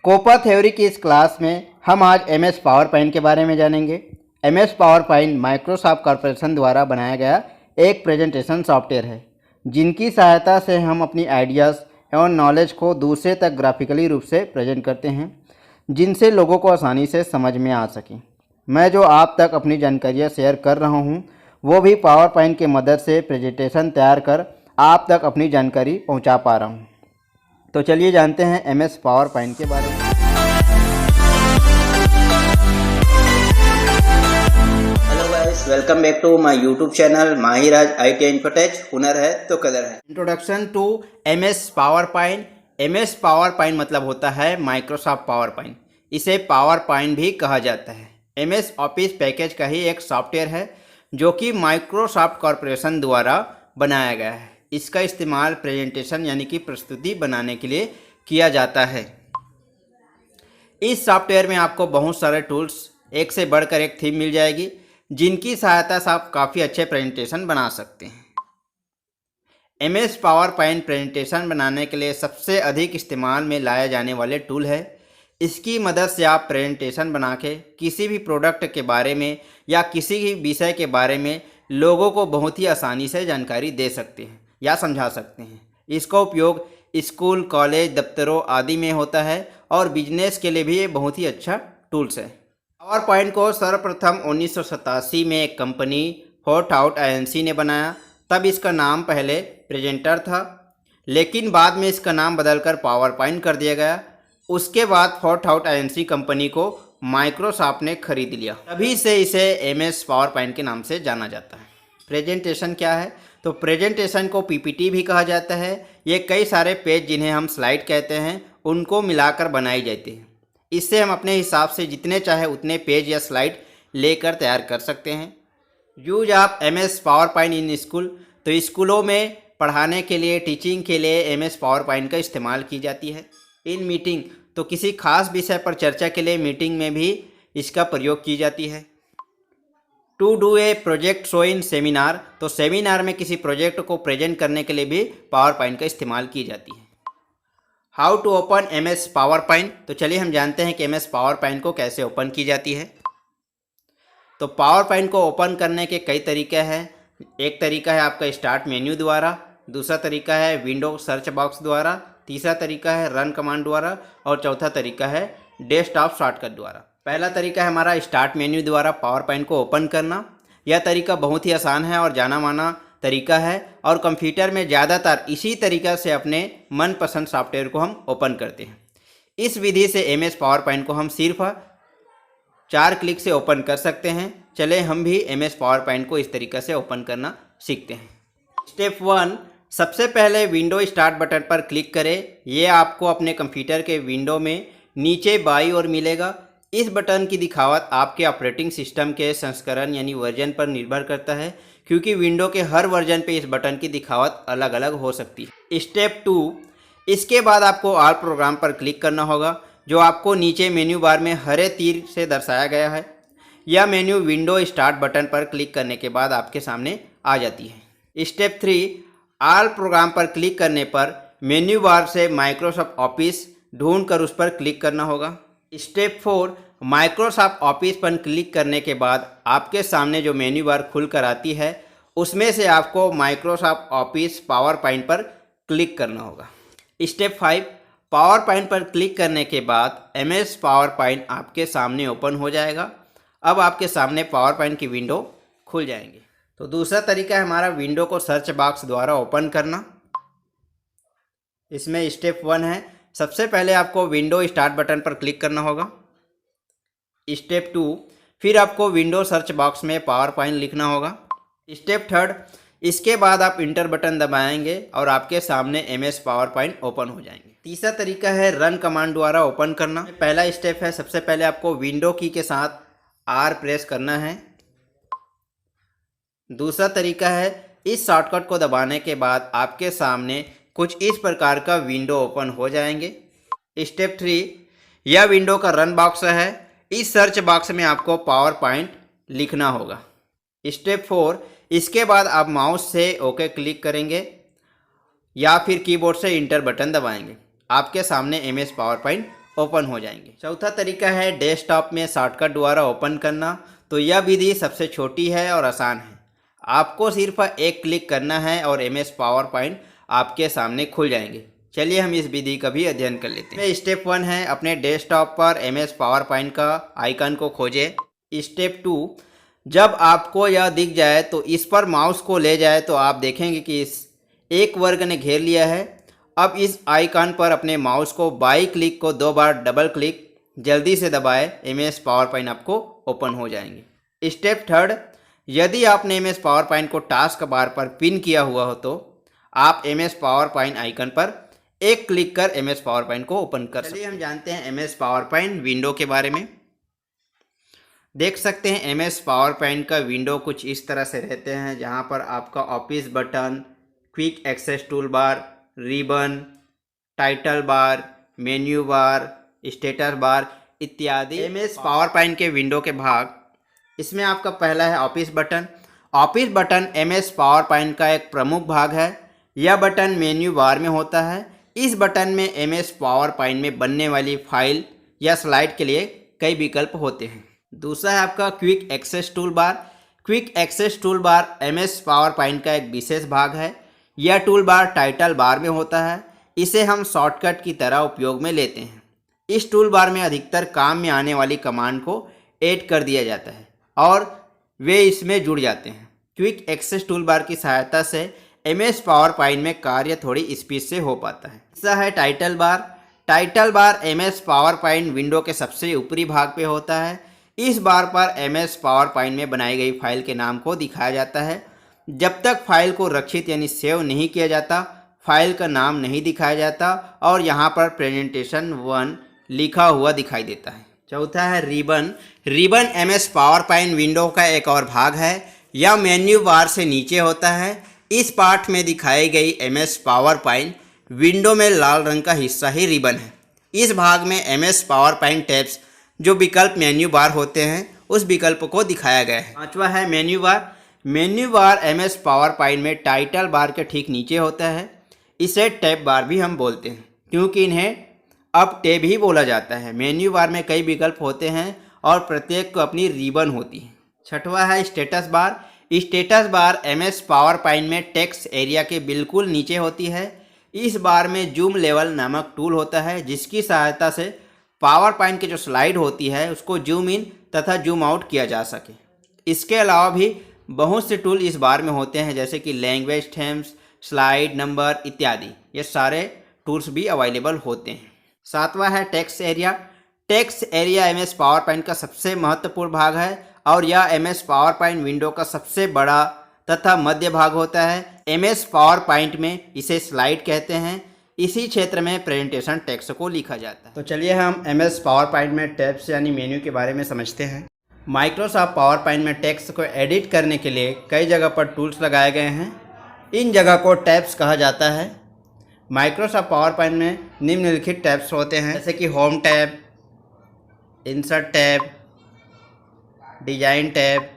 Copa theory की इस class में हम आज MS पावर पॉइंट के बारे में जानेंगे। MS power point Microsoft corporation द्वारा बनाया गया एक प्रेजेंटेशन सॉफ्टवेयर है, जिनकी सहायता से हम अपनी आइडियाज़ एवं नॉलेज को दूसरे तक ग्राफिकली रूप से प्रेजेंट करते हैं, जिनसे लोगों को आसानी से समझ में आ सके। मैं जो आप तक अपनी जानकारियाँ शेयर कर रहा हूँ, वो भी पावर पॉइंट की मदद से प्रेजेंटेशन तैयार कर आप तक अपनी जानकारी पहुँचा पा रहा हूँ। तो चलिए जानते हैं MS पावर पॉइंट के बारे में। Hello guys, welcome back to my YouTube channel Mahiraj IT infotech. हुनर है तो कदर है। Introduction to MS PowerPoint. MS PowerPoint मतलब होता है माइक्रोसॉफ्ट पावर पॉइंट। इसे पावर पॉइंट भी कहा जाता है। MS ऑफिस पैकेज का ही एक सॉफ्टवेयर है जो कि माइक्रोसॉफ्ट कॉरपोरेशन द्वारा बनाया गया है। इसका इस्तेमाल प्रेजेंटेशन यानी कि प्रस्तुति बनाने के लिए किया जाता है। इस सॉफ्टवेयर में आपको बहुत सारे टूल्स, एक से बढ़कर एक थीम मिल जाएगी, जिनकी सहायता से आप काफ़ी अच्छे प्रेजेंटेशन बना सकते हैं। MS पावर पॉइंट प्रेजेंटेशन बनाने के लिए सबसे अधिक इस्तेमाल में लाया जाने वाले टूल है। इसकी मदद से आप प्रेजेंटेशन बना के किसी भी प्रोडक्ट के बारे में या किसी भी विषय के बारे में लोगों को बहुत ही आसानी से जानकारी दे सकते हैं या समझा सकते हैं। इसका उपयोग स्कूल, कॉलेज, दफ्तरों आदि में होता है और बिजनेस के लिए भी ये बहुत ही अच्छा टूल्स है। पावर पॉइंट को सर्वप्रथम 1987 में एक कंपनी फोर्ट आउट INC ने बनाया। तब इसका नाम पहले प्रेजेंटर था, लेकिन बाद में इसका नाम बदलकर पावर पॉइंट कर दिया गया। उसके बाद फोर्ट आउट INC कंपनी को माइक्रोसॉफ्ट ने खरीद लिया। तभी से इसे MS पावर पॉइंट के नाम से जाना जाता है। प्रेजेंटेशन क्या है? तो प्रेजेंटेशन को PPT भी कहा जाता है। ये कई सारे पेज, जिन्हें हम स्लाइड कहते हैं, उनको मिलाकर बनाई जाती है। इससे हम अपने हिसाब से जितने चाहे उतने पेज या स्लाइड लेकर तैयार कर सकते हैं। Use of MS power point in school. तो स्कूलों में पढ़ाने के लिए, टीचिंग के लिए MS पावर पॉइंट का इस्तेमाल की जाती है। इन मीटिंग, तो किसी खास विषय पर चर्चा के लिए मीटिंग में भी इसका प्रयोग की जाती है। To do a project show in seminar. तो सेमिनार में किसी प्रोजेक्ट को प्रेजेंट करने के लिए भी पावर पॉइंट का इस्तेमाल की जाती है। How to open MS PowerPoint. तो चलिए हम जानते हैं कि MS पावर पॉइंट को कैसे ओपन की जाती है। तो पावर पॉइंट को ओपन करने के कई तरीके हैं। एक तरीका है आपका स्टार्ट मेन्यू द्वारा, दूसरा तरीका है विंडो सर्च बॉक्स द्वारा, तीसरा तरीका है रन कमांड द्वारा और चौथा तरीका है डेस्कटॉप शॉर्टकट द्वारा। पहला तरीका है हमारा स्टार्ट मेन्यू द्वारा पावर पॉइंट को ओपन करना। यह तरीका बहुत ही आसान है और जाना माना तरीका है, और कंप्यूटर में ज़्यादातर इसी तरीका से अपने मनपसंद सॉफ्टवेयर को हम ओपन करते हैं। इस विधि से MS पावर पॉइंट को हम सिर्फ 4 क्लिक से ओपन कर सकते हैं। चले हम भी MS पावर पॉइंट को इस तरीक़े से ओपन करना सीखते हैं। स्टेप 1, सबसे पहले विंडो स्टार्ट बटन पर क्लिक करें। ये आपको अपने कंप्यूटर के विंडो में नीचे बाईं ओर मिलेगा। इस बटन की दिखावट आपके ऑपरेटिंग सिस्टम के संस्करण यानी वर्जन पर निर्भर करता है, क्योंकि विंडो के हर वर्जन पे इस बटन की दिखावट अलग अलग हो सकती है। स्टेप 2, इसके बाद आपको ऑल प्रोग्राम पर क्लिक करना होगा, जो आपको नीचे मेन्यू बार में हरे तीर से दर्शाया गया है। यह मेन्यू विंडो स्टार्ट बटन पर क्लिक करने के बाद आपके सामने आ जाती है। स्टेप 3, ऑल प्रोग्राम पर क्लिक करने पर मेन्यू बार से माइक्रोसॉफ्ट ऑफिस ढूंढकर उस पर क्लिक करना होगा। स्टेप 4, माइक्रोसॉफ्ट ऑफिस पर क्लिक करने के बाद आपके सामने जो मेन्यू बार खुलकर आती है, उसमें से आपको माइक्रोसॉफ्ट ऑफिस पावर पॉइंट पर क्लिक करना होगा। स्टेप 5, पावर पॉइंट पर क्लिक करने के बाद MS पावर पॉइंट आपके सामने ओपन हो जाएगा। अब आपके सामने पावर पॉइंट की विंडो खुल जाएंगी। तो दूसरा तरीका है हमारा विंडो को सर्च बॉक्स द्वारा ओपन करना। इसमें स्टेप 1 है, सबसे पहले आपको विंडो स्टार्ट बटन पर क्लिक करना होगा। स्टेप 2, फिर आपको विंडो सर्च बॉक्स में पावर पॉइंट लिखना होगा। स्टेप 3, इसके बाद आप इंटर बटन दबाएंगे और आपके सामने MS पावर पॉइंट ओपन हो जाएंगे। तीसरा तरीका है रन कमांड द्वारा ओपन करना। पहला स्टेप है, सबसे पहले आपको विंडो की के साथ R प्रेस करना है। दूसरा तरीका है, इस शॉर्टकट को दबाने के बाद आपके सामने कुछ इस प्रकार का विंडो ओपन हो जाएंगे। स्टेप 3, यह विंडो का रन बॉक्स है। इस सर्च बॉक्स में आपको पावर पॉइंट लिखना होगा। स्टेप 4, इसके बाद आप माउस से ओके क्लिक करेंगे या फिर कीबोर्ड से इंटर बटन दबाएंगे। आपके सामने MS पावर पॉइंट ओपन हो जाएंगे। चौथा तरीका है डेस्कटॉप में शॉर्टकट द्वारा ओपन करना। तो यह विधि सबसे छोटी है और आसान है। आपको सिर्फ एक क्लिक करना है और MS पावर पॉइंट आपके सामने खुल जाएंगे। चलिए हम इस विधि का भी अध्ययन कर लेते हैं। स्टेप 1 है, अपने डेस्कटॉप पर MS पावर पॉइंट का आइकन को खोजें। स्टेप 2, जब आपको यह दिख जाए तो इस पर माउस को ले जाए तो आप देखेंगे कि इस एक वर्ग ने घेर लिया है। अब इस आइकन पर अपने माउस को बाई क्लिक को 2 बार डबल क्लिक जल्दी से दबाएं, MS पावर पॉइंट आपको ओपन हो जाएंगे। स्टेप 3, यदि आपने MS पावर पॉइंट को टास्क बार पर पिन किया हुआ हो तो आप MS पावर पॉइंट आइकन पर एक क्लिक कर MS पावर पॉइंट को ओपन कर सकते हैं। चलिए हम जानते हैं MS पावर पॉइंट विंडो के बारे में। देख सकते हैं MS पावर पॉइंट का विंडो कुछ इस तरह से रहते हैं, जहां पर आपका office button, quick access tool bar, ribbon, title bar, menu bar, status bar इत्यादि MS पावर पॉइंट के विंडो के भाग। इसमें आपका पहला है office button. Office button MS PowerPoint का एक प्रमुख भाग है। यह बटन मेन्यू बार में होता है। इस बटन में MS पावर पॉइंट में बनने वाली फाइल या स्लाइड के लिए कई विकल्प होते हैं। दूसरा है आपका quick access tool bar. Quick access tool bar MS PowerPoint का एक विशेष भाग है। यह टूल बार टाइटल बार में होता है। इसे हम शॉर्टकट की तरह उपयोग में लेते हैं। इस टूल बार में अधिकतर काम में आने वाली कमांड को ऐड कर दिया जाता है और वे इसमें जुड़ जाते हैं। क्विक एक्सेस टूल बार की सहायता से MS पावर पॉइंट में कार्य थोड़ी स्पीड से हो पाता है। तीसरा है title bar. Title bar MS power point window के सबसे ऊपरी भाग पे होता है। इस बार पर MS पावर पॉइंट में बनाई गई फाइल के नाम को दिखाया जाता है। जब तक फाइल को रक्षित यानी सेव नहीं किया जाता, फाइल का नाम नहीं दिखाया जाता और यहाँ पर प्रेजेंटेशन 1 लिखा हुआ दिखाई देता है। चौथा है ribbon. Ribbon MS power point window का एक और भाग है। यह मेन्यू बार से नीचे होता है। इस पाठ में दिखाई गई MS पावर पॉइंट विंडो में लाल रंग का हिस्सा ही रिबन है। इस भाग में MS पावर पॉइंट टैब्स जो विकल्प मेन्यू बार होते हैं उस विकल्प को दिखाया गया है। पांचवा है मेन्यू बार। मेन्यू बार MS पावर पॉइंट में टाइटल बार के ठीक नीचे होता है। इसे टैब बार भी हम बोलते हैं क्योंकि इन्हें अब टैब ही बोला जाता है। मेन्यू बार में कई विकल्प होते हैं और प्रत्येक को अपनी रिबन होती है। छठवा है स्टेटस बार। स्टेटस बार MS पावर पॉइंट में टेक्स्ट एरिया के बिल्कुल नीचे होती है। इस बार में जूम लेवल नामक टूल होता है जिसकी सहायता से पावर पॉइंट की जो स्लाइड होती है उसको जूम इन तथा जूम आउट किया जा सके। इसके अलावा भी बहुत से टूल इस बार में होते हैं जैसे कि लैंग्वेज थीम्स, स्लाइड नंबर इत्यादि। ये सारे टूल्स भी अवेलेबल होते हैं। सातवां है text area. Text area MS PowerPoint का सबसे महत्वपूर्ण भाग है और यह MS पावर पॉइंट विंडो का सबसे बड़ा तथा मध्य भाग होता है। MS पावर पॉइंट में इसे स्लाइड कहते हैं। इसी क्षेत्र में प्रेजेंटेशन टेक्स्ट को लिखा जाता है। तो चलिए हम MS पावर पॉइंट में टैब्स यानी मेन्यू के बारे में समझते हैं। माइक्रोसॉफ्ट पावर पॉइंट में टेक्स्ट को एडिट करने के लिए कई जगह पर टूल्स लगाए गए हैं। इन जगह को टैब्स कहा जाता है। माइक्रोसॉफ्ट पावर पॉइंट में निम्नलिखित टैब्स होते हैं जैसे कि home tab, insert tab, design tab,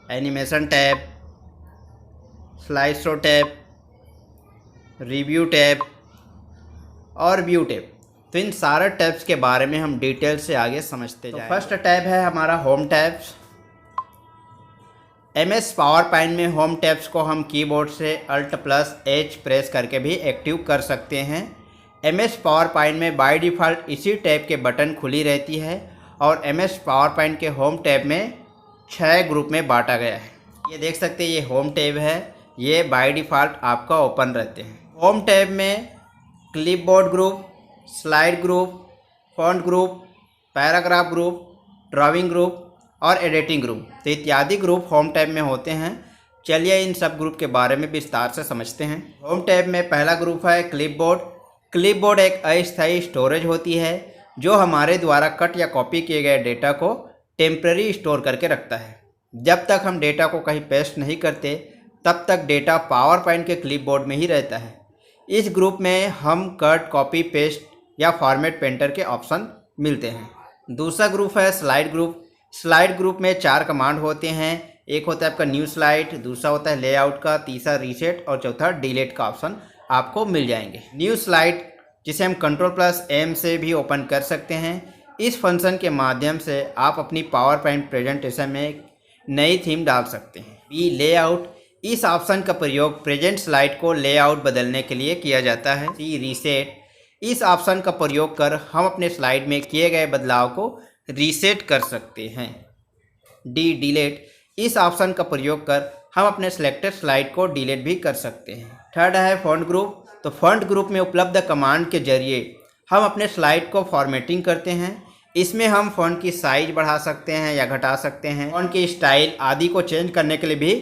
animation tab, slide show tab, review tab और व्यू टैब। तो इन सारे टैब्स के बारे में हम डिटेल से आगे समझते जाएंगे। फर्स्ट टैब है हमारा home tabs. MS PowerPoint में होम टैब्स को हम कीबोर्ड से Alt+H प्रेस करके भी एक्टिव कर सकते हैं। MS पावर पॉइंट में बाय डिफ़ॉल्ट इसी टैब के बटन खुली रहती है और MS पावर पॉइंट के होम टैब में 6 ग्रुप में बांटा गया है। ये देख सकते हैं, ये होम टैब है। ये बाय डिफ़ॉल्ट आपका ओपन रहते हैं। होम टैब में clipboard group, slide group, font group, paragraph group, drawing group और एडिटिंग ग्रुप तो इत्यादि ग्रुप होम टैब में होते हैं। चलिए इन सब ग्रुप के बारे में विस्तार से समझते हैं। होम टैब में पहला ग्रुप है क्लिपबोर्ड। क्लिपबोर्ड एक अस्थायी स्टोरेज होती है जो हमारे द्वारा कट या कॉपी किए गए डेटा को टेम्पररी स्टोर करके रखता है। जब तक हम डेटा को कहीं पेस्ट नहीं करते तब तक डेटा पावर पॉइंट के क्लिपबोर्ड में ही रहता है। इस ग्रुप में हम कट, कॉपी, पेस्ट या फॉर्मेट पेंटर के ऑप्शन मिलते हैं। दूसरा ग्रुप है स्लाइड ग्रुप। स्लाइड ग्रुप में 4 कमांड होते हैं। एक होता है आपका न्यू स्लाइड, दूसरा होता है लेआउट का, तीसरा रीसेट और चौथा डिलीट का ऑप्शन आपको मिल जाएंगे। न्यू स्लाइड जिसे हम Ctrl+M से भी ओपन कर सकते हैं। इस फंक्शन के माध्यम से आप अपनी पावर पॉइंट प्रेजेंटेशन में एक नई थीम डाल सकते हैं। बी लेआउट, इस ऑप्शन का प्रयोग प्रेजेंट स्लाइड को लेआउट बदलने के लिए किया जाता है। सी रीसेट, इस ऑप्शन का प्रयोग कर हम अपने स्लाइड में किए गए बदलाव को रीसेट कर सकते हैं। डी डिलीट, इस ऑप्शन का प्रयोग कर हम अपने सिलेक्टेड स्लाइड को डिलीट भी कर सकते हैं। थर्ड है फॉन्ट ग्रुप। तो फॉन्ट ग्रुप में उपलब्ध कमांड के जरिए हम अपने स्लाइड को फॉर्मेटिंग करते हैं। इसमें हम फॉन्ट की साइज बढ़ा सकते हैं या घटा सकते हैं। फॉन्ट की स्टाइल आदि को चेंज करने के लिए भी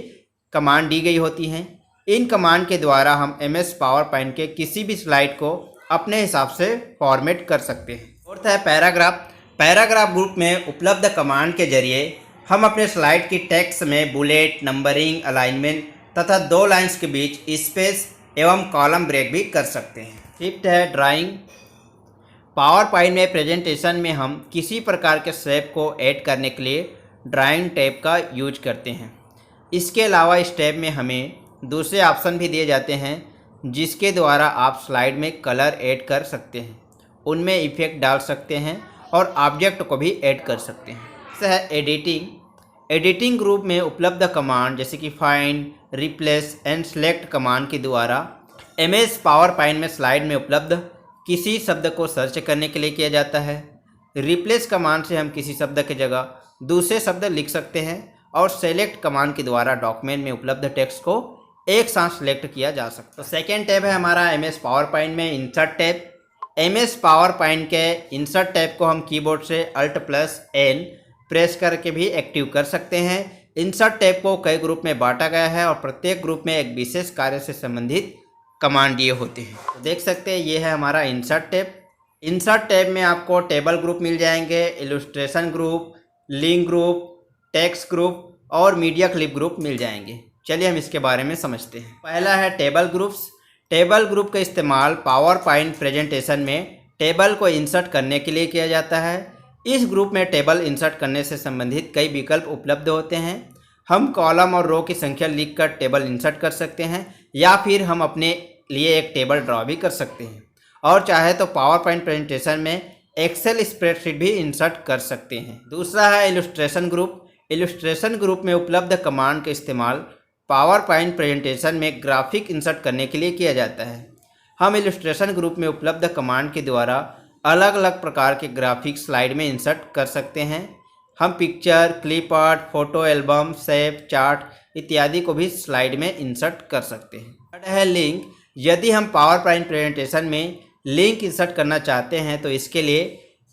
कमांड दी गई होती हैं। इन कमांड के द्वारा हम MS पावर पॉइंट के किसी भी स्लाइड को अपने हिसाब से फॉर्मेट कर सकते हैं। फोर्थ है पैराग्राफ। पैराग्राफ ग्रुप में उपलब्ध कमांड के जरिए हम अपने स्लाइड की टेक्स्ट में बुलेट, नंबरिंग, अलाइनमेंट तथा 2 लाइन्स के बीच स्पेस एवं कॉलम ब्रेक भी कर सकते हैं। फिफ्थ है ड्राइंग। पावर पॉइंट में प्रेजेंटेशन में हम किसी प्रकार के शेप को ऐड करने के लिए ड्राइंग टैब का यूज करते हैं। इसके अलावा इस टैब में हमें दूसरे ऑप्शन भी दिए जाते हैं जिसके द्वारा आप स्लाइड में कलर ऐड कर सकते हैं, उनमें इफेक्ट डाल सकते हैं और ऑब्जेक्ट को भी ऐड कर सकते हैं। इससे है एडिटिंग। एडिटिंग ग्रुप में उपलब्ध कमांड जैसे कि find, replace and select command के द्वारा MS पावर पॉइंट में स्लाइड में उपलब्ध किसी शब्द को सर्च करने के लिए किया जाता है। रिप्लेस कमांड से हम किसी शब्द की जगह दूसरे शब्द लिख सकते हैं और सेलेक्ट कमांड के द्वारा डॉक्यूमेंट में उपलब्ध टेक्स्ट को एक साथ सेलेक्ट किया जा सकता है। तो सेकेंड टैब है हमारा MS पावर पॉइंट में insert tab. MS PowerPoint के इंसर्ट टैब को हम कीबोर्ड से Alt+N प्रेस करके भी एक्टिव कर सकते हैं। इंसर्ट टैब को कई ग्रुप में बांटा गया है और प्रत्येक ग्रुप में एक विशेष कार्य से संबंधित कमांड दिए होते हैं। तो देख सकते हैं ये है हमारा इंसर्ट टैब। इंसर्ट टैब में आपको टेबल ग्रुप मिल जाएंगे, illustration group, link group, text group और मीडिया क्लिप ग्रुप मिल जाएंगे। चलिए हम इसके बारे में समझते हैं। पहला है टेबल ग्रुप्स। टेबल ग्रुप का इस्तेमाल पावर पॉइंट प्रेजेंटेशन में टेबल को इंसर्ट करने के लिए किया जाता है। इस ग्रुप में टेबल इंसर्ट करने से संबंधित कई विकल्प उपलब्ध होते हैं। हम कॉलम और रो की संख्या लिखकर टेबल इंसर्ट कर सकते हैं या फिर हम अपने लिए एक टेबल ड्रॉ भी कर सकते हैं और चाहे तो पावर पॉइंट प्रेजेंटेशन में एक्सेल स्प्रेडशीट भी इंसर्ट कर सकते हैं। दूसरा है इलस्ट्रेशन ग्रुप। इलस्ट्रेशन ग्रुप में उपलब्ध कमांड का इस्तेमाल पावर पॉइंट प्रेजेंटेशन में ग्राफिक इंसर्ट करने के लिए किया जाता है। हम इलस्ट्रेशन ग्रुप में उपलब्ध कमांड के द्वारा अलग अलग प्रकार के ग्राफिक स्लाइड में इंसर्ट कर सकते हैं। हम picture, clip art, photo album, shape, chart इत्यादि को भी स्लाइड में इंसर्ट कर सकते हैं। थर्ड है लिंक। यदि हम पावर पॉइंट प्रेजेंटेशन में लिंक इंसर्ट करना चाहते हैं तो इसके लिए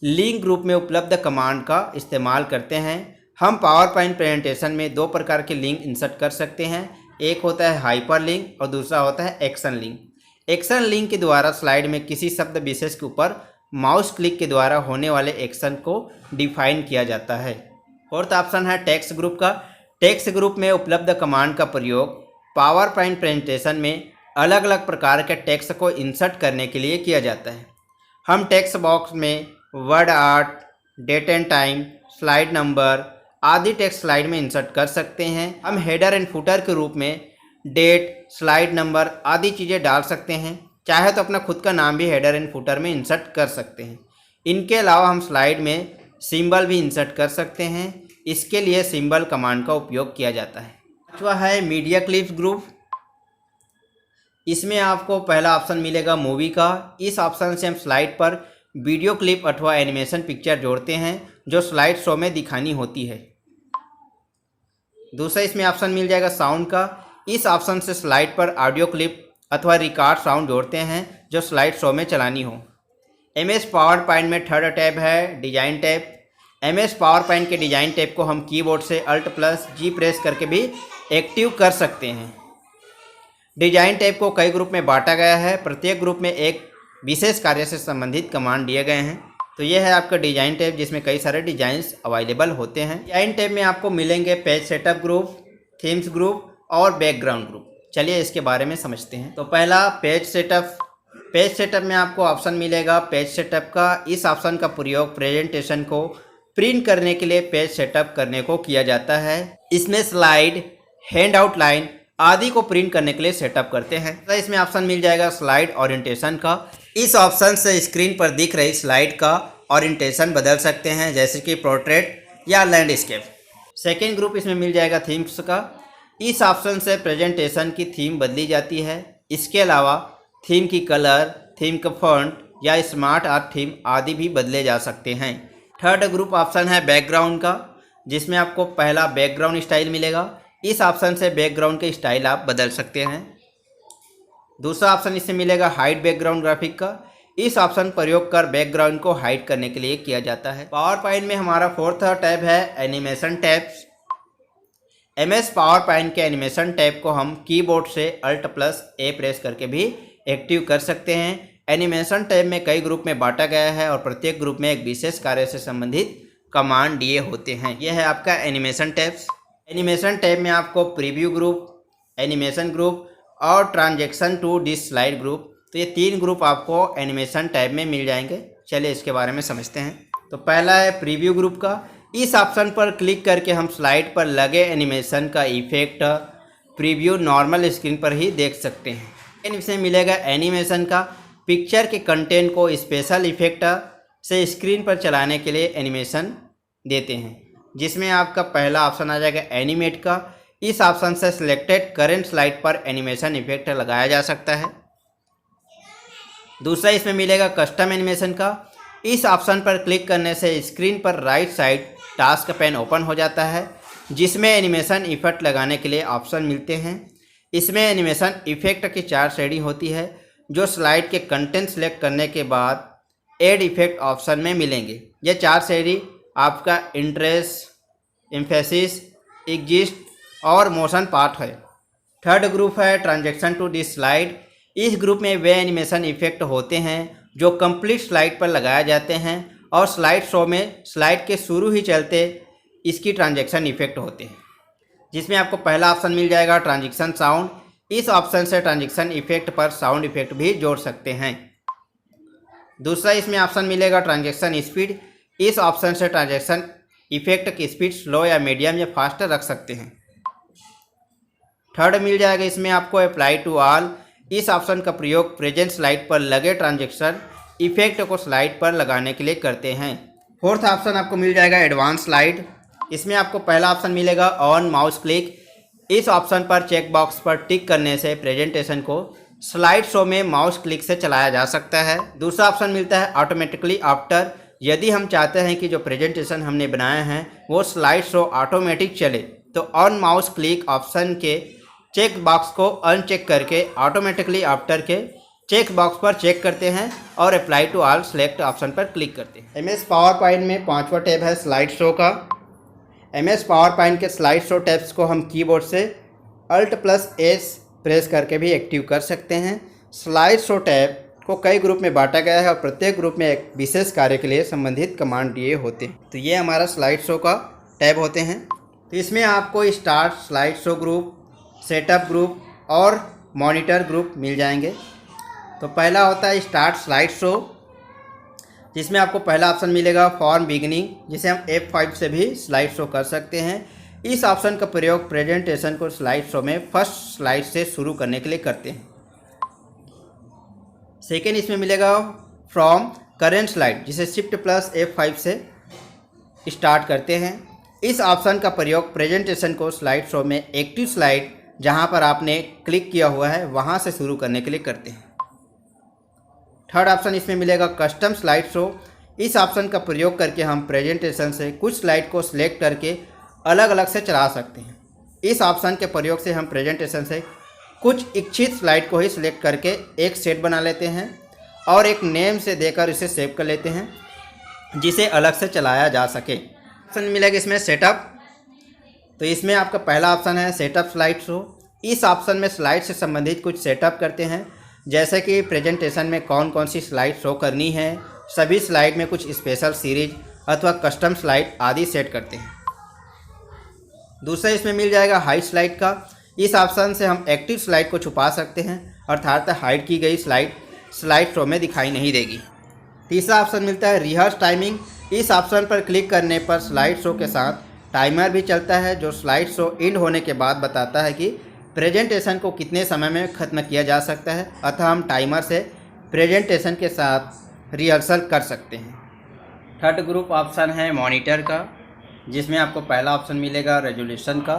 लिंक ग्रुप में उपलब्ध कमांड का इस्तेमाल करते हैं। हम पावर पॉइंट प्रेजेंटेशन में 2 प्रकार के लिंक इंसर्ट कर सकते हैं। एक होता है हाइपर लिंक और दूसरा होता है एक्शन लिंक। एक्शन लिंक के द्वारा स्लाइड में किसी शब्द विशेष के ऊपर माउस क्लिक के द्वारा होने वाले एक्शन को डिफाइन किया जाता है। फोर्थ ऑप्शन है टेक्स्ट ग्रुप का। टेक्स्ट ग्रुप में उपलब्ध कमांड का प्रयोग पावर पॉइंट प्रेजेंटेशन में अलग अलग प्रकार के टेक्स्ट को इंसर्ट करने के लिए किया जाता है। हम टेक्स्ट बॉक्स में word art, date and time, slide number आदि टेक्स्ट स्लाइड में इंसर्ट कर सकते हैं। हम हेडर एंड फुटर के रूप में डेट, स्लाइड नंबर आदि चीज़ें डाल सकते हैं। चाहे तो अपना खुद का नाम भी हेडर एंड फुटर में इंसर्ट कर सकते हैं। इनके अलावा हम स्लाइड में सिंबल भी इंसर्ट कर सकते हैं। इसके लिए सिंबल कमांड का उपयोग किया जाता है। पांचवा है मीडिया क्लिप्स ग्रुप। इसमें आपको पहला ऑप्शन मिलेगा मूवी का। इस ऑप्शन से हम स्लाइड पर वीडियो क्लिप अथवा एनिमेशन पिक्चर जोड़ते हैं जो स्लाइड शो में दिखानी होती है। दूसरा इसमें ऑप्शन मिल जाएगा साउंड का। इस ऑप्शन से स्लाइड पर ऑडियो क्लिप अथवा रिकॉर्ड साउंड जोड़ते हैं जो स्लाइड शो में चलानी हो। MS पावर पॉइंट में थर्ड टैब है design tab. MS PowerPoint के डिजाइन टैब को हम कीबोर्ड से Alt+G प्रेस करके भी एक्टिव कर सकते हैं। डिजाइन टैब को कई ग्रुप में बांटा गया है। प्रत्येक ग्रुप में एक विशेष कार्य से संबंधित कमांड दिए गए हैं। तो ये है आपका डिजाइन टैब जिसमें कई सारे डिजाइंस अवेलेबल होते हैं। डिजाइन टैब में आपको मिलेंगे page setup group, themes group और बैकग्राउंड ग्रुप। चलिए इसके बारे में समझते हैं। तो पहला पेज सेटअप। पेज सेटअप में आपको ऑप्शन मिलेगा पेज सेटअप का। इस ऑप्शन का प्रयोग प्रेजेंटेशन को प्रिंट करने के लिए पेज सेटअप करने को किया जाता है। इसमें स्लाइड, हैंड आउटलाइन आदि को प्रिंट करने के लिए सेटअप करते हैं। तो इसमें ऑप्शन मिल जाएगा स्लाइड ओरिएंटेशन का। इस ऑप्शन से स्क्रीन पर दिख रही स्लाइड का ओरिएंटेशन बदल सकते हैं, जैसे कि पोर्ट्रेट या लैंडस्केप। सेकेंड ग्रुप इसमें मिल जाएगा थीम्स का। इस ऑप्शन से प्रेजेंटेशन की थीम बदली जाती है। इसके अलावा थीम की कलर, थीम का फॉन्ट या स्मार्ट आर्ट थीम आदि भी बदले जा सकते हैं। थर्ड ग्रुप ऑप्शन है बैकग्राउंड का, जिसमें आपको पहला बैकग्राउंड स्टाइल मिलेगा। इस ऑप्शन से बैकग्राउंड के स्टाइल आप बदल सकते हैं। दूसरा ऑप्शन इससे मिलेगा हाइड बैकग्राउंड ग्राफिक का। इस ऑप्शन प्रयोग कर बैकग्राउंड को हाइड करने के लिए किया जाता है। पावर पॉइंट में हमारा फोर्थ टैब है animation tabs. MS PowerPoint के एनिमेशन टैब को हम कीबोर्ड से Alt+A प्रेस करके भी एक्टिव कर सकते हैं। एनिमेशन टैब में कई ग्रुप में बांटा गया है और प्रत्येक ग्रुप में एक विशेष कार्य से संबंधित कमांड दिए होते हैं। यह है आपका एनिमेशन टैब्स। एनिमेशन टैब में आपको प्रीव्यू ग्रुप, एनिमेशन ग्रुप और transaction to this slide group, तो ये 3 ग्रुप आपको एनिमेशन टैब में मिल जाएंगे। चलिए इसके बारे में समझते हैं। तो पहला है प्रीव्यू ग्रुप का। इस ऑप्शन पर क्लिक करके हम स्लाइड पर लगे एनिमेशन का इफेक्ट प्रीव्यू नॉर्मल स्क्रीन पर ही देख सकते हैं। इसमें मिलेगा एनिमेशन का। पिक्चर के कंटेंट को स्पेशल इफेक्ट से स्क्रीन पर चलाने के लिए एनिमेशन देते हैं, जिसमें आपका पहला ऑप्शन आ जाएगा एनिमेट का। इस ऑप्शन से सिलेक्टेड करेंट स्लाइड पर एनिमेशन इफेक्ट लगाया जा सकता है। दूसरा इसमें मिलेगा कस्टम एनिमेशन का। इस ऑप्शन पर क्लिक करने से स्क्रीन पर right side task pane open हो जाता है, जिसमें एनिमेशन इफेक्ट लगाने के लिए ऑप्शन मिलते हैं। इसमें एनिमेशन इफेक्ट की 4 श्रेणी होती है, जो स्लाइड के कंटेंट सेलेक्ट करने के बाद एड इफेक्ट ऑप्शन में मिलेंगे। ये 4 श्रेणी आपका इंटरेस्ट, एम्फेसिस, एग्जिस्ट और मोशन पार्ट है। थर्ड ग्रुप है ट्रांजैक्शन टू दिस स्लाइड। इस ग्रुप में वे एनिमेशन इफेक्ट होते हैं जो कंप्लीट स्लाइड पर लगाए जाते हैं और स्लाइड शो में स्लाइड के शुरू ही चलते इसकी ट्रांजैक्शन इफेक्ट होते हैं, जिसमें आपको पहला ऑप्शन मिल जाएगा ट्रांजैक्शन साउंड। इस ऑप्शन से ट्रांजैक्शन इफेक्ट पर साउंड इफेक्ट भी जोड़ सकते हैं। दूसरा इसमें ऑप्शन मिलेगा ट्रांजैक्शन स्पीड। इस ऑप्शन से ट्रांजैक्शन इफेक्ट की स्पीड स्लो या मीडियम या फास्टर रख सकते हैं। थर्ड मिल जाएगा इसमें आपको अप्लाई टू ऑल। इस ऑप्शन का प्रयोग प्रेजेंट स्लाइड पर लगे ट्रांजैक्शन इफेक्ट को स्लाइड पर लगाने के लिए करते हैं। फोर्थ ऑप्शन आपको मिल जाएगा एडवांस स्लाइड। इसमें आपको पहला ऑप्शन मिलेगा ऑन माउस क्लिक। इस ऑप्शन पर चेक बॉक्स पर टिक करने से प्रेजेंटेशन को स्लाइड शो में माउस क्लिक से चलाया जा सकता है। दूसरा ऑप्शन मिलता है ऑटोमेटिकली आफ्टर। यदि हम चाहते हैं कि जो प्रेजेंटेशन हमने बनाया है वो स्लाइड शो ऑटोमेटिक चले, तो ऑन माउस क्लिक ऑप्शन के चेक बॉक्स को अनचेक करके ऑटोमेटिकली आफ्टर के चेक बॉक्स पर चेक करते हैं और apply to all select option पर क्लिक करते हैं। MS पावर पॉइंट में 5वां टैब है स्लाइड शो का। MS पावर पॉइंट के स्लाइड शो टैब्स को हम कीबोर्ड से Alt+S प्रेस करके भी एक्टिव कर सकते हैं। स्लाइड शो टैब को कई ग्रुप में बांटा गया है और प्रत्येक ग्रुप में एक विशेष कार्य के लिए संबंधित कमांड दिए होते हैं। तो ये हमारा स्लाइड शो का टैब होते हैं। तो इसमें आपको start slide show group, setup group और मॉनिटर ग्रुप मिल जाएंगे। तो पहला होता है स्टार्ट स्लाइड शो, जिसमें आपको पहला ऑप्शन मिलेगा फॉर्म बिगिनिंग, जिसे हम F5 से भी स्लाइड शो कर सकते हैं। इस ऑप्शन का प्रयोग प्रेजेंटेशन को स्लाइड शो में फर्स्ट स्लाइड से शुरू करने के लिए करते हैं। सेकेंड इसमें मिलेगा फ्रॉम करेंट स्लाइड, जिसे Shift+F5 से स्टार्ट करते हैं। इस ऑप्शन का प्रयोग प्रेजेंटेशन को स्लाइड शो में एक्टिव स्लाइड जहां पर आपने क्लिक किया हुआ है वहां से शुरू करने के लिए करते हैं। थर्ड ऑप्शन इसमें मिलेगा कस्टम स्लाइड शो। इस ऑप्शन का प्रयोग करके हम प्रेजेंटेशन से कुछ स्लाइड को सिलेक्ट करके अलग अलग से चला सकते हैं। इस ऑप्शन के प्रयोग से हम प्रेजेंटेशन से कुछ इच्छित स्लाइड को ही सिलेक्ट करके एक सेट बना लेते हैं और एक नेम से देकर इसे सेव कर लेते हैं, जिसे अलग से चलाया जा सके। ऑप्शन मिलेगा इसमें सेटअप। तो इसमें आपका पहला ऑप्शन है सेटअप स्लाइड शो। इस ऑप्शन में स्लाइड से संबंधित कुछ सेटअप करते हैं, जैसे कि प्रेजेंटेशन में कौन कौन सी स्लाइड शो करनी है, सभी स्लाइड में कुछ स्पेशल सीरीज अथवा कस्टम स्लाइड आदि सेट करते हैं। दूसरा इसमें मिल जाएगा हाइड स्लाइड का। इस ऑप्शन से हम एक्टिव स्लाइड को छुपा सकते हैं, अर्थात हाइड की गई स्लाइड शो में दिखाई नहीं देगी। तीसरा ऑप्शन मिलता है रिहर्स टाइमिंग। इस ऑप्शन पर क्लिक करने पर स्लाइड शो के साथ टाइमर भी चलता है, जो स्लाइड शो एंड होने के बाद बताता है कि प्रेजेंटेशन को कितने समय में ख़त्म किया जा सकता है। अतः हम टाइमर से प्रेजेंटेशन के साथ रिहर्सल कर सकते हैं। थर्ड ग्रुप ऑप्शन है मॉनिटर का, जिसमें आपको पहला ऑप्शन मिलेगा रेजोल्यूशन का।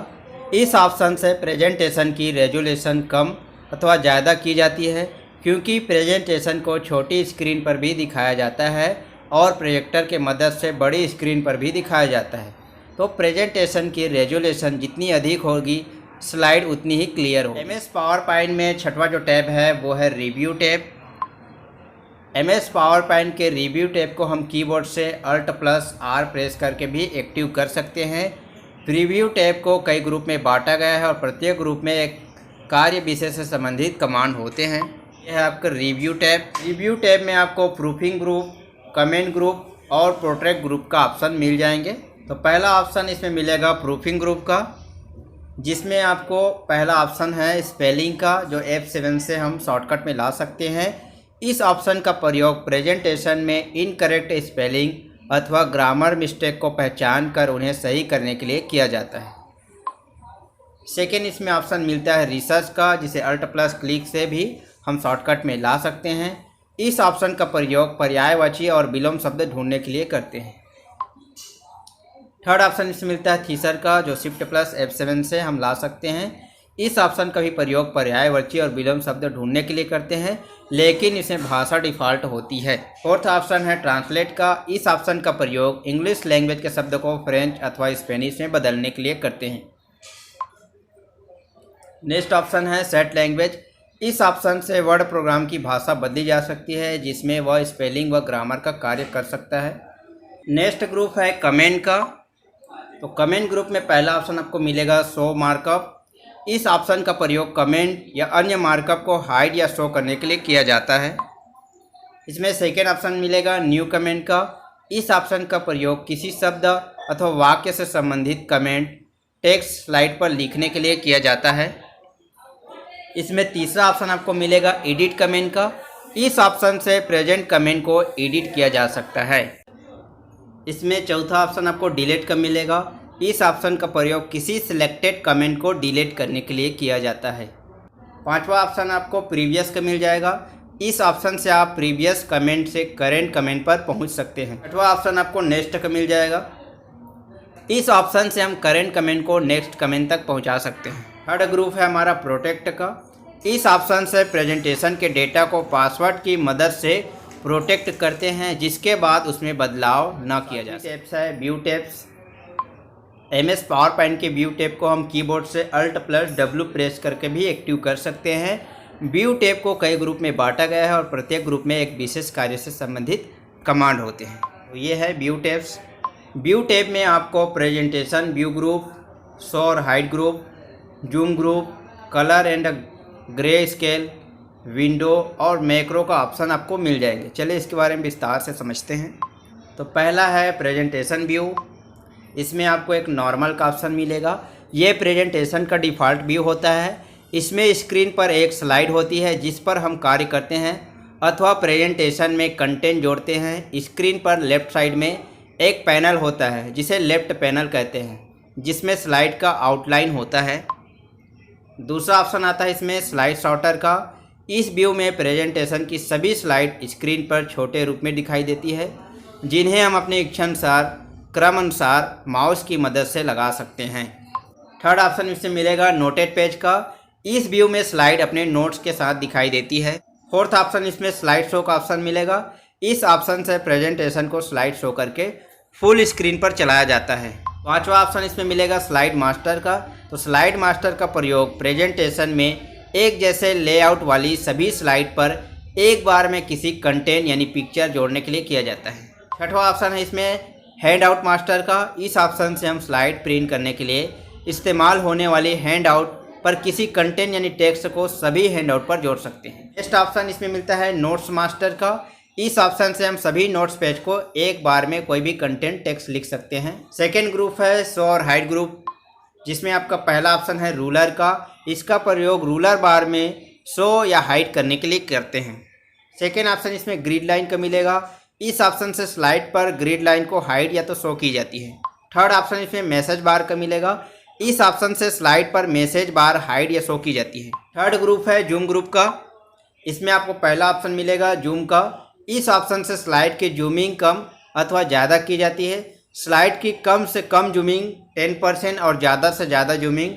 इस ऑप्शन से प्रेजेंटेशन की रेजोल्यूशन कम अथवा ज़्यादा की जाती है, क्योंकि प्रेजेंटेशन को छोटी स्क्रीन पर भी दिखाया जाता है और प्रोजेक्टर के मदद से बड़ी स्क्रीन पर भी दिखाया जाता है। तो प्रेजेंटेशन की रेजोल्यूशन जितनी अधिक होगी, स्लाइड उतनी ही क्लियर होगी। MS पावर पॉइंट में छठवां जो टैब है वो है review tab. MS PowerPoint के रिव्यू टैब को हम कीबोर्ड से Alt+R प्रेस करके भी एक्टिव कर सकते हैं। रिव्यू टैब को कई ग्रुप में बांटा गया है और प्रत्येक ग्रुप में एक कार्य विषय से संबंधित कमांड होते हैं। यह है आपका रिव्यू टैब। रिव्यू टैब में आपको प्रूफिंग ग्रुप, कमेंट ग्रुप और प्रोटेक्ट ग्रुप का ऑप्शन मिल जाएंगे। तो पहला ऑप्शन इसमें मिलेगा प्रूफिंग ग्रुप का, जिसमें आपको पहला ऑप्शन है स्पेलिंग का, जो F7 से हम शॉर्टकट में ला सकते हैं। इस ऑप्शन का प्रयोग प्रेजेंटेशन में इनकरेक्ट स्पेलिंग अथवा ग्रामर मिस्टेक को पहचान कर उन्हें सही करने के लिए किया जाता है। सेकेंड इसमें ऑप्शन मिलता है रिसर्च का, जिसे Alt+ क्लिक से भी हम शॉर्टकट में ला सकते हैं। इस ऑप्शन का प्रयोग पर्यायवाची और विलोम शब्द ढूंढने के लिए करते हैं। थर्ड ऑप्शन इसमें मिलता है थीसर का, जो Shift+F7 से हम ला सकते हैं। इस ऑप्शन का भी प्रयोग पर्यायवाची और विलोम शब्द ढूंढने के लिए करते हैं, लेकिन इसमें भाषा डिफ़ॉल्ट होती है। फोर्थ ऑप्शन है ट्रांसलेट का। इस ऑप्शन का प्रयोग इंग्लिश लैंग्वेज के शब्द को फ्रेंच अथवा स्पेनिश में बदलने के लिए करते हैं। नेक्स्ट ऑप्शन है सेट लैंग्वेज। इस ऑप्शन से वर्ड प्रोग्राम की भाषा बदली जा सकती है, जिसमें वह स्पेलिंग व ग्रामर का कार्य कर सकता है। नेक्स्ट ग्रुप है कमेंट का। तो कमेंट ग्रुप में पहला ऑप्शन आपको मिलेगा शो मार्कअप। इस ऑप्शन का प्रयोग कमेंट या अन्य मार्कअप को हाइड या शो करने के लिए किया जाता है। इसमें सेकेंड ऑप्शन मिलेगा न्यू कमेंट का। इस ऑप्शन का प्रयोग किसी शब्द अथवा वाक्य से संबंधित कमेंट टेक्स्ट स्लाइड पर लिखने के लिए किया जाता है। इसमें तीसरा ऑप्शन आपको मिलेगा एडिट कमेंट का। इस ऑप्शन से प्रेजेंट कमेंट को एडिट किया जा सकता है। इसमें चौथा ऑप्शन आपको डिलीट का मिलेगा। इस ऑप्शन का प्रयोग किसी सिलेक्टेड कमेंट को डिलीट करने के लिए किया जाता है। पांचवा ऑप्शन आपको प्रीवियस का मिल जाएगा। इस ऑप्शन से आप प्रीवियस कमेंट से करेंट कमेंट पर पहुंच सकते हैं। छठवां ऑप्शन आपको नेक्स्ट का मिल जाएगा। इस ऑप्शन से हम करेंट कमेंट को नेक्स्ट कमेंट तक पहुंचा सकते हैं। थर्ड ग्रुप है हमारा प्रोटेक्ट का। इस ऑप्शन से प्रेजेंटेशन के डेटा को पासवर्ड की मदद से प्रोटेक्ट करते हैं, जिसके बाद उसमें बदलाव न किया जा सके। टैब्स है view tabs. MS PowerPoint के व्यू टैब को हम कीबोर्ड से Alt+W प्रेस करके भी एक्टिव कर सकते हैं। व्यू टैब को कई ग्रुप में बांटा गया है और प्रत्येक ग्रुप में एक विशेष कार्य से संबंधित कमांड होते हैं। तो ये है व्यू टैब्स। व्यू टैब में आपको प्रेजेंटेशन व्यू ग्रुप, शो और hide group, zoom group, colour and grey scale, window और मैक्रो का ऑप्शन आपको मिल जाएंगे। चलिए इसके बारे में विस्तार से समझते हैं। तो पहला है प्रेजेंटेशन व्यू। इसमें आपको एक नॉर्मल का ऑप्शन मिलेगा। ये प्रेजेंटेशन का डिफ़ॉल्ट व्यू होता है। इसमें स्क्रीन पर एक स्लाइड होती है जिस पर हम कार्य करते हैं अथवा प्रेजेंटेशन में कंटेंट जोड़ते हैं। स्क्रीन पर लेफ़्ट साइड में एक पैनल होता है जिसे लेफ़्ट पैनल कहते हैं, जिसमें स्लाइड का आउटलाइन होता है। दूसरा ऑप्शन आता है इसमें स्लाइड सॉर्टर का। इस व्यू में प्रेजेंटेशन की सभी स्लाइड स्क्रीन पर छोटे रूप में दिखाई देती है, जिन्हें हम अपने इच्छानुसार क्रम अनुसार माउस की मदद से लगा सकते हैं। थर्ड ऑप्शन इसमें मिलेगा नोटेड पेज का। इस व्यू में स्लाइड अपने नोट्स के साथ दिखाई देती है। फोर्थ ऑप्शन इसमें स्लाइड शो का ऑप्शन मिलेगा। इस ऑप्शन से प्रेजेंटेशन को स्लाइड शो करके फुल स्क्रीन पर चलाया जाता है। पांचवा ऑप्शन इसमें मिलेगा स्लाइड मास्टर का। तो स्लाइड मास्टर का प्रयोग प्रेजेंटेशन में एक जैसे लेआउट वाली सभी स्लाइड पर एक बार में किसी कंटेंट यानी पिक्चर जोड़ने के लिए किया जाता है। छठवां ऑप्शन है इसमें हैंड आउट मास्टर का। इस ऑप्शन से हम स्लाइड प्रिंट करने के लिए इस्तेमाल होने वाली हैंड आउट पर किसी कंटेंट यानी टेक्स्ट को सभी हैंड आउट पर जोड़ सकते हैं। नेक्स्ट ऑप्शन इसमें मिलता है नोट्स मास्टर का। इस ऑप्शन से हम सभी नोट्स पेज को एक बार में कोई भी कंटेंट टेक्स्ट लिख सकते हैं। सेकेंड ग्रुप है शो और हाइड ग्रुप, जिसमें आपका पहला ऑप्शन है रूलर का। इसका प्रयोग रूलर बार में शो या हाइड करने के लिए करते हैं। सेकेंड ऑप्शन इसमें ग्रिड लाइन का मिलेगा। इस ऑप्शन से स्लाइड पर ग्रिड लाइन को हाइड या तो शो की जाती है। थर्ड ऑप्शन इसमें मैसेज बार का मिलेगा। इस ऑप्शन से स्लाइड पर मैसेज बार हाइड या शो की जाती है। थर्ड ग्रुप है जूम ग्रुप का। इसमें आपको पहला ऑप्शन मिलेगा जूम का। इस ऑप्शन से स्लाइड की जूमिंग कम अथवा ज़्यादा की जाती है। स्लाइड की कम से कम जूमिंग 10% और ज़्यादा से ज़्यादा जूमिंग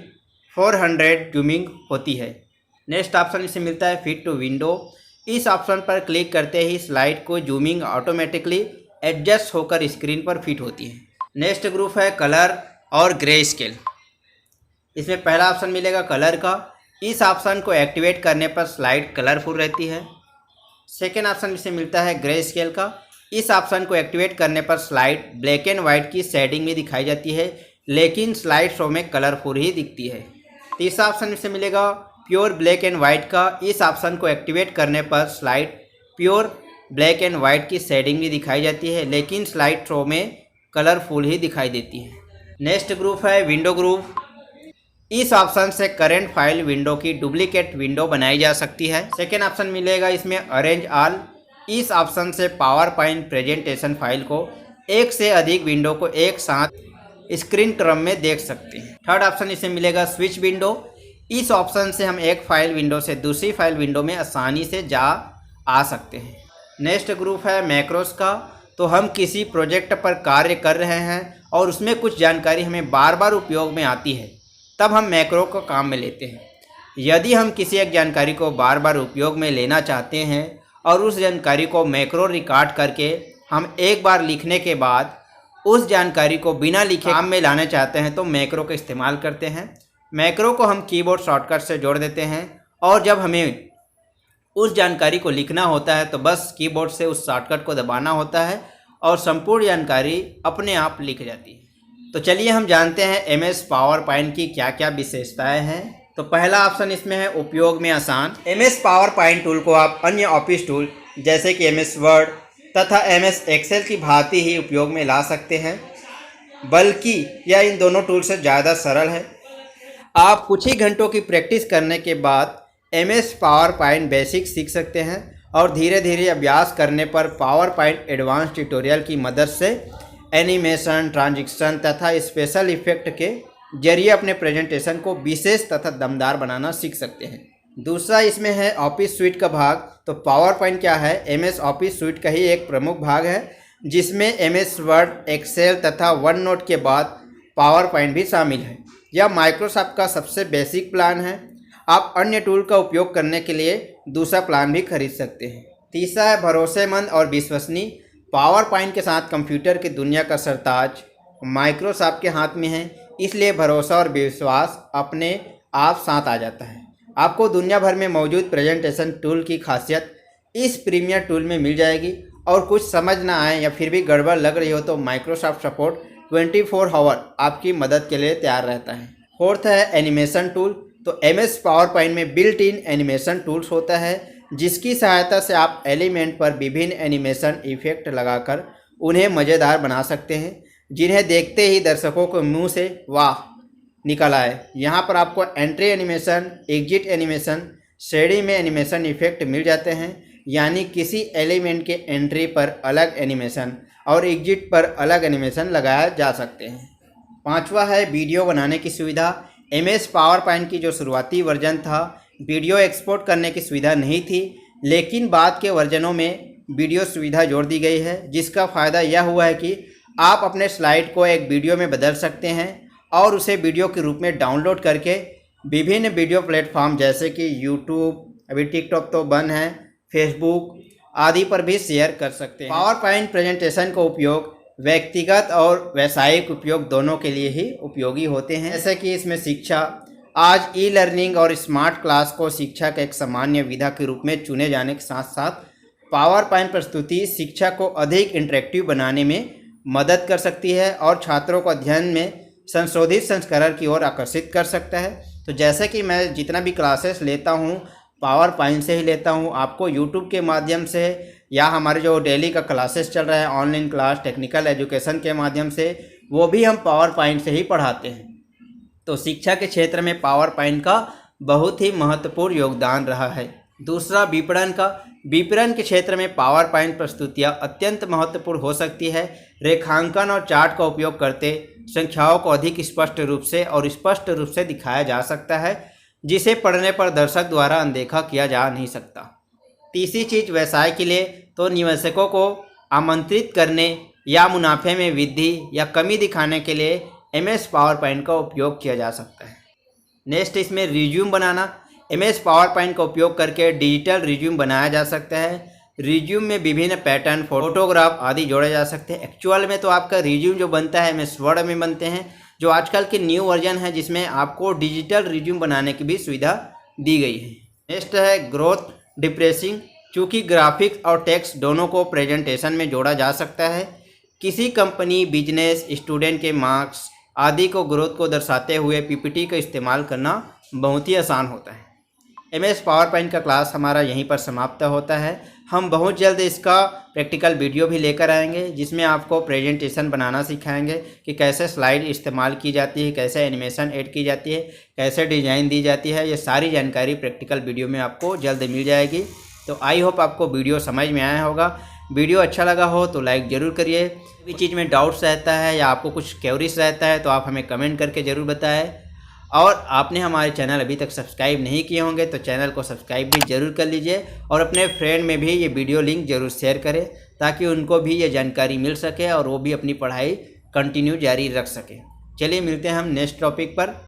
400 जूमिंग होती है। नेक्स्ट ऑप्शन इसे मिलता है फिट टू विंडो। इस ऑप्शन पर क्लिक करते ही स्लाइड को जूमिंग ऑटोमेटिकली एडजस्ट होकर स्क्रीन पर फिट होती है। नेक्स्ट ग्रुप है कलर और ग्रे स्केल। इसमें पहला ऑप्शन मिलेगा कलर का। इस ऑप्शन को एक्टिवेट करने पर स्लाइड कलरफुल रहती है। सेकेंड ऑप्शन इसे मिलता है ग्रे स्केल का। इस ऑप्शन को एक्टिवेट करने पर स्लाइड ब्लैक एंड वाइट की शेडिंग में दिखाई जाती है, लेकिन स्लाइड शो में कलरफुल ही दिखती है। तीसरा ऑप्शन इसे मिलेगा प्योर ब्लैक एंड वाइट का। इस ऑप्शन को एक्टिवेट करने पर slide pure black and white की शेडिंग में दिखाई जाती है, लेकिन स्लाइड शो में कलरफुल ही दिखाई देती है। नेक्स्ट ग्रुप है विंडो ग्रुप। इस ऑप्शन से करंट फाइल विंडो की डुप्लीकेट विंडो बनाई जा सकती है। सेकेंड ऑप्शन मिलेगा इसमें अरेंज ऑल। इस ऑप्शन से पावर पॉइंट प्रेजेंटेशन फाइल को एक से अधिक विंडो को एक साथ स्क्रीन क्रम में देख सकते हैं। थर्ड ऑप्शन इसे मिलेगा स्विच विंडो। इस ऑप्शन से हम एक फाइल विंडो से दूसरी फाइल विंडो में आसानी से जा आ सकते हैं। नेक्स्ट ग्रुप है मैक्रोस का। तो हम किसी प्रोजेक्ट पर कार्य कर रहे हैं और उसमें कुछ जानकारी हमें बार बार उपयोग में आती है, तब हम मैक्रो को काम में लेते हैं। यदि हम किसी एक जानकारी को बार बार उपयोग में लेना चाहते हैं और उस जानकारी को मैक्रो रिकॉर्ड करके हम एक बार लिखने के बाद उस जानकारी को बिना लिखे काम में लाना चाहते हैं, तो मैक्रो का इस्तेमाल करते हैं। मैक्रो को हम कीबोर्ड शॉर्टकट से जोड़ देते हैं और जब हमें उस जानकारी को लिखना होता है तो बस कीबोर्ड से उस शॉर्टकट को दबाना होता है और संपूर्ण जानकारी अपने आप लिख जाती है। तो चलिए हम जानते हैं एमएस पावर पॉइंट की क्या क्या विशेषताएं हैं। तो पहला ऑप्शन इसमें है उपयोग में आसान। एमएस पावर पॉइंट टूल को आप अन्य ऑफिस टूल जैसे कि एमएस वर्ड तथा एमएस एक्सेल की भांति ही उपयोग में ला सकते हैं, बल्कि यह इन दोनों टूल से ज़्यादा सरल है। आप कुछ ही घंटों की प्रैक्टिस करने के बाद एमएस पावर पॉइंट बेसिक सीख सकते हैं और धीरे धीरे अभ्यास करने पर पावर पॉइंट एडवांस ट्यूटोरियल की मदद से एनिमेशन, ट्रांजिशन तथा स्पेशल इफेक्ट के जरिए अपने प्रेजेंटेशन को विशेष तथा दमदार बनाना सीख सकते हैं। दूसरा इसमें है ऑफिस स्यूट का भाग। तो पावर पॉइंट क्या है? एमएस ऑफिस स्यूट का ही एक प्रमुख भाग है, जिसमें एमएस वर्ड, एक्सेल तथा वन नोट के बाद पावर पॉइंट भी शामिल है। यह माइक्रोसॉफ्ट का सबसे बेसिक प्लान है। आप अन्य टूल का उपयोग करने के लिए दूसरा प्लान भी खरीद सकते हैं। तीसरा है भरोसेमंद और विश्वसनीय। पावर पॉइंट के साथ कंप्यूटर की दुनिया का सरताज माइक्रोसॉफ्ट के हाथ में है, इसलिए भरोसा और विश्वास अपने आप साथ आ जाता है। आपको दुनिया भर में मौजूद प्रेजेंटेशन टूल की खासियत इस प्रीमियर टूल में मिल जाएगी, और कुछ समझ ना आए या फिर भी गड़बड़ लग रही हो तो माइक्रोसॉफ्ट सपोर्ट 24 आवर आपकी मदद के लिए तैयार रहता है। फोर्थ है एनिमेशन टूल। तो एमएस पावर पॉइंट में बिल्ट इन एनिमेशन टूल्स होता है, जिसकी सहायता से आप एलिमेंट पर विभिन्न एनिमेशन इफेक्ट लगाकर उन्हें मज़ेदार बना सकते हैं, जिन्हें देखते ही दर्शकों को मुंह से वाह निकल आए। यहाँ पर आपको entry animation, exit animation, shading में एनिमेशन इफेक्ट मिल जाते हैं, यानी किसी एलिमेंट के एंट्री पर अलग एनिमेशन और एग्जिट पर अलग एनिमेशन लगाया जा सकते हैं। पांचवा है वीडियो बनाने की सुविधा। एमएस पावर पॉइंट की जो शुरुआती वर्जन था, वीडियो एक्सपोर्ट करने की सुविधा नहीं थी, लेकिन बाद के वर्जनों में वीडियो सुविधा जोड़ दी गई है, जिसका फ़ायदा यह हुआ है कि आप अपने स्लाइड को एक वीडियो में बदल सकते हैं और उसे वीडियो के रूप में डाउनलोड करके विभिन्न वीडियो प्लेटफॉर्म जैसे कि यूट्यूब, अभी टिकटॉक तो बंद है, फेसबुक आदि पर भी शेयर कर सकते हैं। पावर पॉइंट प्रेजेंटेशन का उपयोग व्यक्तिगत और व्यावसायिक उपयोग दोनों के लिए ही उपयोगी होते हैं। जैसे कि इसमें शिक्षा, आज ई लर्निंग और स्मार्ट क्लास को शिक्षा का एक सामान्य विधा के रूप में चुने जाने के साथ साथ पावर पॉइंट प्रस्तुति शिक्षा को अधिक इंटरेक्टिव बनाने में मदद कर सकती है और छात्रों को अध्ययन में संशोधित संस्करण की ओर आकर्षित कर सकता है। तो जैसे कि मैं जितना भी क्लासेस लेता हूँ पावर पॉइंट से ही लेता हूँ। आपको यूट्यूब के माध्यम से या हमारे जो डेली का क्लासेस चल रहा है ऑनलाइन क्लास टेक्निकल एजुकेशन के माध्यम से, वो भी हम पावर पॉइंट से ही पढ़ाते हैं। तो शिक्षा के क्षेत्र में पावर पॉइंट का बहुत ही महत्वपूर्ण योगदान रहा है। दूसरा विपणन का। विपणन के क्षेत्र में पावर पॉइंट प्रस्तुतियाँ अत्यंत महत्वपूर्ण हो सकती है। रेखांकन और चार्ट का उपयोग करते संख्याओं को अधिक स्पष्ट रूप से दिखाया जा सकता है, जिसे पढ़ने पर दर्शक द्वारा अनदेखा किया जा नहीं सकता। तीसरी चीज़ व्यवसाय के लिए तो निवेशकों को आमंत्रित करने या मुनाफे में वृद्धि या कमी दिखाने के लिए MS पावर पॉइंट का उपयोग किया जा सकता है। नेक्स्ट इसमें रिज्यूम बनाना। MS पावर पॉइंट का उपयोग करके डिजिटल रिज्यूम बनाया जा सकता है। रिज्यूम में विभिन्न पैटर्न, फोटोग्राफ आदि जोड़े जा सकते हैं। एक्चुअल में तो आपका रिज्यूम जो बनता है MS वर्ड में बनते हैं, जो आजकल के न्यू वर्जन है जिसमें आपको डिजिटल रिज्यूम बनाने की भी सुविधा दी गई है। नेक्स्ट है ग्रोथ डिप्रेसिंग। चूँकि ग्राफिक्स और टेक्स्ट दोनों को प्रेजेंटेशन में जोड़ा जा सकता है, किसी कंपनी, बिजनेस, स्टूडेंट के मार्क्स आदि को ग्रोथ को दर्शाते हुए PPT का इस्तेमाल करना बहुत ही आसान होता है। MS पावर पॉइंट का क्लास हमारा यहीं पर समाप्त होता है। हम बहुत जल्द इसका प्रैक्टिकल वीडियो भी लेकर आएंगे जिसमें आपको प्रेजेंटेशन बनाना सिखाएंगे कि कैसे स्लाइड इस्तेमाल की जाती है, कैसे एनिमेशन ऐड की जाती है, कैसे डिज़ाइन दी जाती है। ये सारी जानकारी प्रैक्टिकल वीडियो में आपको जल्द मिल जाएगी। तो आई होप आपको वीडियो समझ में आया होगा। वीडियो अच्छा लगा हो तो लाइक ज़रूर करिए। कोई चीज़ में डाउट्स रहता है या आपको कुछ क्वेरीज रहता है तो आप हमें कमेंट करके ज़रूर बताएं। और आपने हमारे चैनल अभी तक सब्सक्राइब नहीं किए होंगे तो चैनल को सब्सक्राइब भी ज़रूर कर लीजिए और अपने फ्रेंड में भी ये वीडियो लिंक ज़रूर शेयर करें ताकि उनको भी ये जानकारी मिल सके और वो भी अपनी पढ़ाई कंटिन्यू जारी रख सकें। चलिए मिलते हैं हम नेक्स्ट टॉपिक पर।